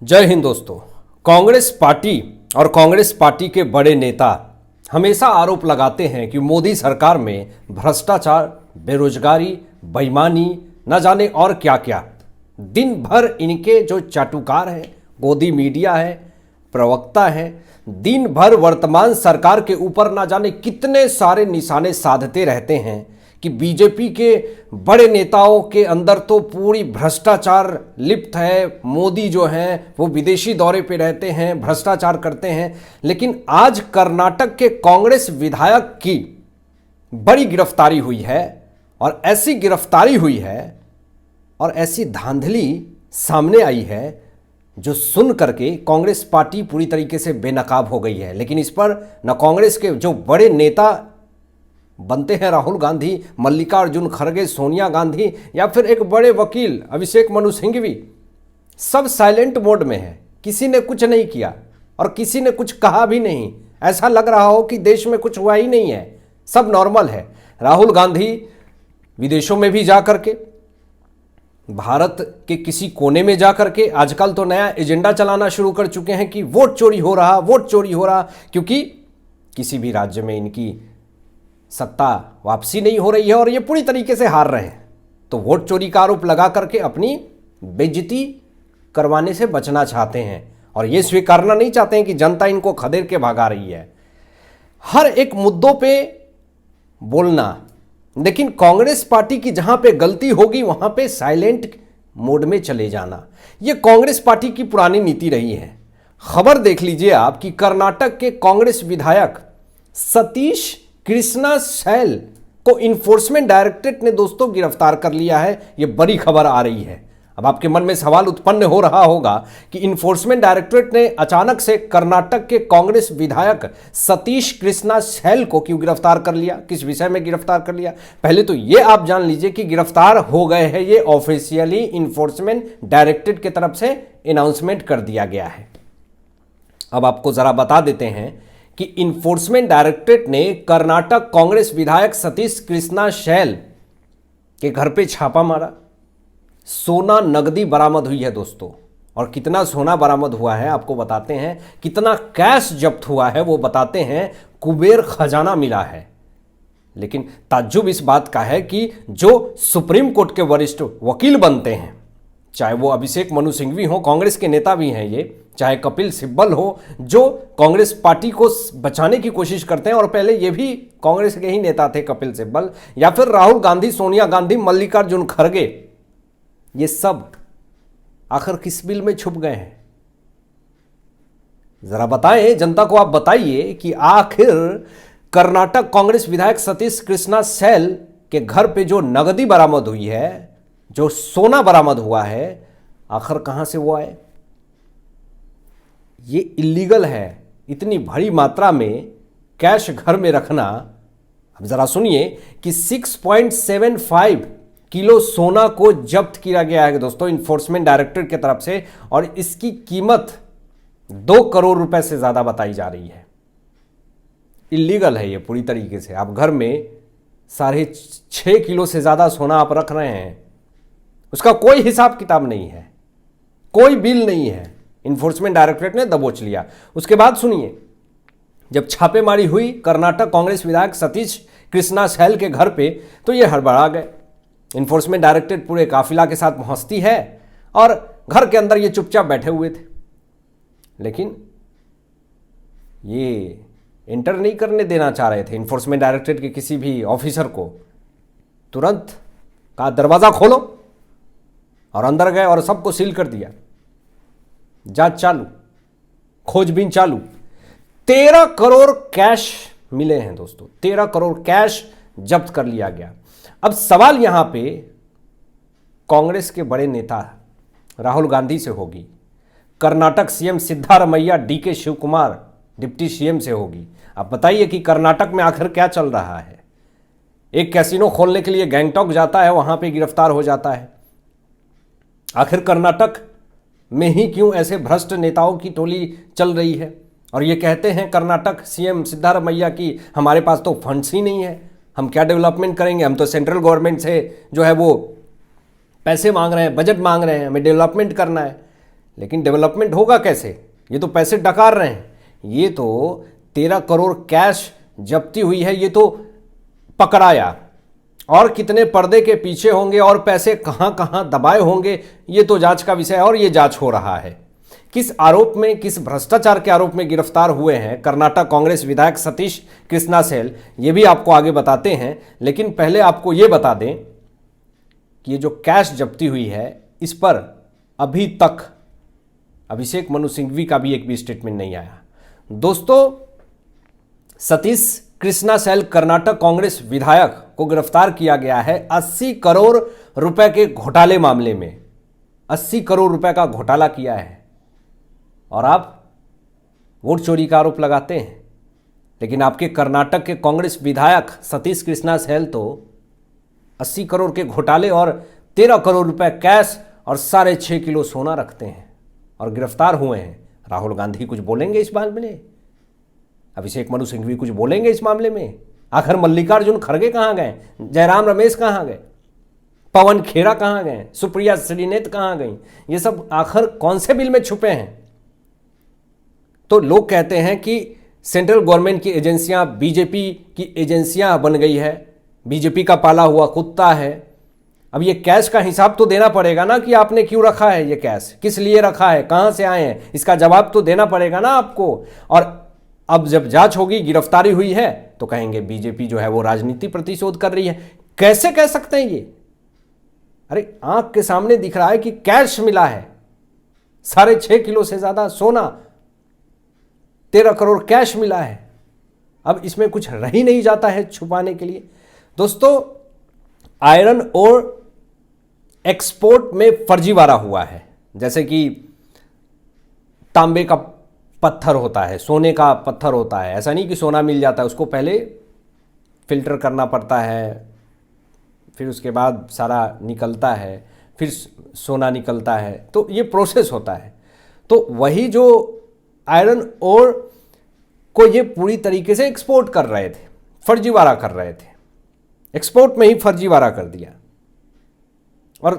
जय हिंद दोस्तों। कांग्रेस पार्टी और कांग्रेस पार्टी के बड़े नेता हमेशा आरोप लगाते हैं कि मोदी सरकार में भ्रष्टाचार, बेरोजगारी, बेईमानी, न जाने और क्या क्या। दिन भर इनके जो चाटुकार हैं, गोदी मीडिया है, प्रवक्ता हैं, दिन भर वर्तमान सरकार के ऊपर न जाने कितने सारे निशाने साधते रहते हैं कि बीजेपी के बड़े नेताओं के अंदर तो पूरी भ्रष्टाचार लिप्त है। मोदी जो हैं वो विदेशी दौरे पे रहते हैं, भ्रष्टाचार करते हैं। लेकिन आज कर्नाटक के कांग्रेस विधायक की बड़ी गिरफ्तारी हुई है और ऐसी गिरफ्तारी हुई है और ऐसी धांधली सामने आई है जो सुन करके कांग्रेस पार्टी पूरी तरीके से बेनकाब हो गई है। लेकिन इस पर न कांग्रेस के जो बड़े नेता बनते हैं, राहुल गांधी, मल्लिकार्जुन खड़गे, सोनिया गांधी, या फिर एक बड़े वकील अभिषेक मनु सिंघवी, सब साइलेंट मोड में है। किसी ने कुछ नहीं किया और किसी ने कुछ कहा भी नहीं। ऐसा लग रहा हो कि देश में कुछ हुआ ही नहीं है, सब नॉर्मल है। राहुल गांधी विदेशों में भी जा करके, भारत के किसी कोने में जा करके आजकल तो नया एजेंडा चलाना शुरू कर चुके हैं कि वोट चोरी हो रहा, वोट चोरी हो रहा, क्योंकि किसी भी राज्य में इनकी सत्ता वापसी नहीं हो रही है और ये पूरी तरीके से हार रहे हैं। तो वोट चोरी का आरोप लगा करके अपनी बेइज्जती करवाने से बचना चाहते हैं और ये स्वीकारना नहीं चाहते हैं कि जनता इनको खदेड़ के भगा रही है। हर एक मुद्दों पे बोलना, लेकिन कांग्रेस पार्टी की जहां पे गलती होगी वहां पे साइलेंट मोड में चले जाना, ये कांग्रेस पार्टी की पुरानी नीति रही है। खबर देख लीजिए आप कि कर्नाटक के कांग्रेस विधायक सतीश कृष्णा शैल को इन्फोर्समेंट डायरेक्टरेट ने दोस्तों गिरफ्तार कर लिया है। यह बड़ी खबर आ रही है। अब आपके मन में सवाल उत्पन्न हो रहा होगा कि इन्फोर्समेंट डायरेक्टरेट ने अचानक से कर्नाटक के कांग्रेस विधायक सतीश कृष्णा शैल को क्यों गिरफ्तार कर लिया, किस विषय में गिरफ्तार कर लिया। पहले तो यह आप जान लीजिए कि गिरफ्तार हो गए हैं, ये ऑफिशियली इन्फोर्समेंट डायरेक्टरेट की तरफ से अनाउंसमेंट कर दिया गया है। अब आपको जरा बता देते हैं कि इन्फोर्समेंट डायरेक्टरेट ने कर्नाटक कांग्रेस विधायक सतीश कृष्णा शैल के घर पे छापा मारा। सोना नगदी बरामद हुई है दोस्तों, और कितना सोना बरामद हुआ है आपको बताते हैं, कितना कैश जब्त हुआ है वो बताते हैं। कुबेर खजाना मिला है। लेकिन ताज्जुब इस बात का है कि जो सुप्रीम कोर्ट के वरिष्ठ वकील बनते हैं, चाहे वो अभिषेक मनु सिंघवी हो, कांग्रेस के नेता भी हैं ये, चाहे कपिल सिब्बल हो, जो कांग्रेस पार्टी को बचाने की कोशिश करते हैं, और पहले ये भी कांग्रेस के ही नेता थे कपिल सिब्बल, या फिर राहुल गांधी, सोनिया गांधी, मल्लिकार्जुन खड़गे, ये सब आखिर किस बिल में छुप गए हैं? जरा बताएं, जनता को आप बताइए कि आखिर कर्नाटक कांग्रेस विधायक सतीश कृष्णा शैल के घर पे जो नगदी बरामद हुई है, जो सोना बरामद हुआ है, आखिर कहां से वो आए? ये इलीगल है। इतनी बड़ी मात्रा में कैश घर में रखना। अब जरा सुनिए कि 6.75 किलो सोना को जब्त किया गया है दोस्तों इन्फोर्समेंट डायरेक्टरेट की तरफ से, और इसकी कीमत 2 करोड़ रुपए से ज्यादा बताई जा रही है। इलीगल है ये पूरी तरीके से। आप घर में 6.5 किलो से ज्यादा सोना आप रख रहे हैं, उसका कोई हिसाब किताब नहीं है, कोई बिल नहीं है, इन्फोर्समेंट डायरेक्टरेट ने दबोच लिया। उसके बाद सुनिए, जब छापेमारी हुई कर्नाटक कांग्रेस विधायक सतीश कृष्णा शैल के घर पे, तो ये हड़बड़ा गए। इन्फोर्समेंट डायरेक्टरेट पूरे काफिला के साथ पहुंचती है और घर के अंदर ये चुपचाप बैठे हुए थे, लेकिन ये एंटर नहीं करने देना चाह रहे थे इन्फोर्समेंट डायरेक्टरेट के किसी भी ऑफिसर को। तुरंत कहा दरवाजा खोलो, और अंदर गए और सबको सील कर दिया। जांच चालू, खोजबीन चालू। 13 करोड़ कैश मिले हैं दोस्तों, 13 करोड़ कैश जब्त कर लिया गया। अब सवाल यहां पे कांग्रेस के बड़े नेता राहुल गांधी से होगी, Karnataka CM Siddaramaiah DK Shivakumar deputy CM से होगी। अब बताइए कि कर्नाटक में आखिर क्या चल रहा है? एक कैसीनो खोलने के लिए गैंगटॉक जाता है, वहां पे गिरफ्तार हो जाता है। आखिर कर्नाटक में ही क्यों ऐसे भ्रष्ट नेताओं की टोली चल रही है? और ये कहते हैं कर्नाटक सीएम सिद्धारमैया की हमारे पास तो फंड्स ही नहीं है, हम क्या डेवलपमेंट करेंगे, हम तो सेंट्रल गवर्नमेंट से जो है वो पैसे मांग रहे हैं, बजट मांग रहे हैं, हमें डेवलपमेंट करना है। लेकिन डेवलपमेंट होगा कैसे? ये तो पैसे डकार रहे हैं। ये तो 13 करोड़ कैश जब्ती हुई है, ये तो पकड़ाया, और कितने पर्दे के पीछे होंगे और पैसे कहां कहां दबाए होंगे, ये तो जांच का विषय है और ये जांच हो रहा है। किस आरोप में, किस भ्रष्टाचार के आरोप में गिरफ्तार हुए हैं कर्नाटक कांग्रेस विधायक सतीश कृष्णा सैल, ये भी आपको आगे बताते हैं। लेकिन पहले आपको ये बता दें कि ये जो कैश जब्ती हुई है, इस पर अभी तक अभिषेक मनु सिंघवी का भी एक भी स्टेटमेंट नहीं आया। दोस्तों, सतीश कृष्णा सैल कर्नाटक कांग्रेस विधायक को गिरफ्तार किया गया है 80 करोड़ रुपए के घोटाले मामले में। 80 करोड़ रुपए का घोटाला किया है और आप वोट चोरी का आरोप लगाते हैं। लेकिन आपके कर्नाटक के कांग्रेस विधायक सतीश कृष्णा सैल तो 80 करोड़ के घोटाले और 13 करोड़ रुपए कैश और 6.5 किलो सोना रखते हैं और गिरफ्तार हुए हैं। राहुल गांधी कुछ बोलेंगे इस मामले में? अभिषेक मनु सिंघवी कुछ बोलेंगे इस मामले में? आखिर मल्लिकार्जुन खड़गे कहाँ गए? जयराम रमेश कहाँ गए? पवन खेरा कहाँ गए? सुप्रिया श्रीनेत कहाँ गई? ये सब आखिर कौन से बिल में छुपे हैं? तो लोग कहते हैं कि सेंट्रल गवर्नमेंट की एजेंसियां बीजेपी की एजेंसियां बन गई है, बीजेपी का पाला हुआ कुत्ता है। अब ये कैश का हिसाब तो देना पड़ेगा ना कि आपने क्यों रखा है, ये कैश किस लिए रखा है, कहां से आए हैं, इसका जवाब तो देना पड़ेगा ना आपको। और अब जब जांच होगी, गिरफ्तारी हुई है, तो कहेंगे बीजेपी जो है वो राजनीति प्रतिशोध कर रही है। कैसे कह सकते हैं ये? अरे आंख के सामने दिख रहा है कि कैश मिला है, 6.5 किलो से ज्यादा सोना, 13 करोड़ कैश मिला है। अब इसमें कुछ रह ही नहीं जाता है छुपाने के लिए। दोस्तों, आयरन और एक्सपोर्ट में फर्जीवाड़ा हुआ है। जैसे कि तांबे का पत्थर होता है, सोने का पत्थर होता है, ऐसा नहीं कि सोना मिल जाता है, उसको पहले फिल्टर करना पड़ता है, फिर उसके बाद सारा निकलता है, फिर सोना निकलता है, तो ये प्रोसेस होता है। तो वही जो आयरन ओर को ये पूरी तरीके से एक्सपोर्ट कर रहे थे, फर्जीवाड़ा कर रहे थे, एक्सपोर्ट में ही फर्जीवाड़ा कर दिया और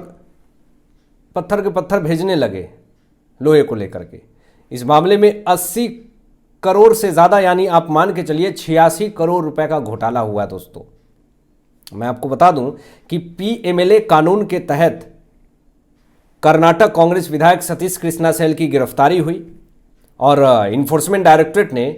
पत्थर के पत्थर भेजने लगे लोहे को लेकर के। इस मामले में 80 करोड़ से ज़्यादा, यानी आप मान के चलिए 86 करोड़ रुपए का घोटाला हुआ है। दोस्तों, मैं आपको बता दूं कि पीएमएलए कानून के तहत कर्नाटक कांग्रेस विधायक सतीश कृष्णा सैल की गिरफ्तारी हुई और इन्फोर्समेंट डायरेक्टरेट ने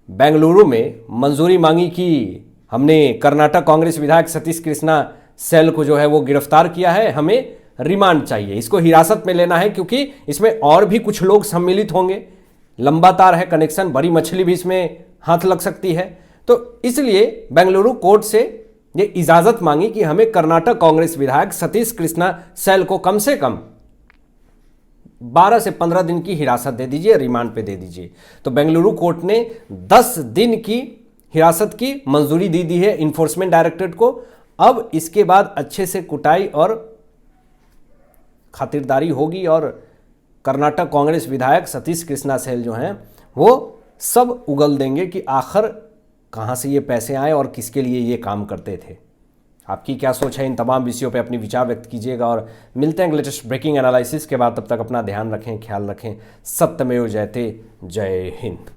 बेंगलुरु में मंजूरी मांगी कि हमने कर्नाटक कांग्रेस विधायक सतीश कृष्णा सैल को जो है वो गिरफ्तार किया है, हमें रिमांड चाहिए, इसको हिरासत में लेना है, क्योंकि इसमें और भी कुछ लोग सम्मिलित होंगे, लंबा तार है कनेक्शन, बड़ी मछली भी इसमें हाथ लग सकती है। तो इसलिए बेंगलुरु कोर्ट से ये इजाजत मांगी कि हमें कर्नाटक कांग्रेस विधायक सतीश कृष्णा सैल को कम से कम 12 से 15 दिन की हिरासत दे दीजिए, रिमांड पे दे दीजिए। तो बेंगलुरु कोर्ट ने 10 दिन की हिरासत की मंजूरी दी दी है इन्फोर्समेंट डायरेक्टरेट को। अब इसके बाद अच्छे से कुटाई और खातिरदारी होगी और कर्नाटक कांग्रेस विधायक सतीश कृष्णा सैल जो हैं वो सब उगल देंगे कि आखिर कहाँ से ये पैसे आए और किसके लिए ये काम करते थे। आपकी क्या सोच है? इन तमाम विषयों पे अपनी विचार व्यक्त कीजिएगा और मिलते हैं लेटेस्ट ब्रेकिंग एनालिसिस के बाद। तब तक अपना ध्यान रखें, ख्याल रखें। सत्यमेव जयते। जय हिंद।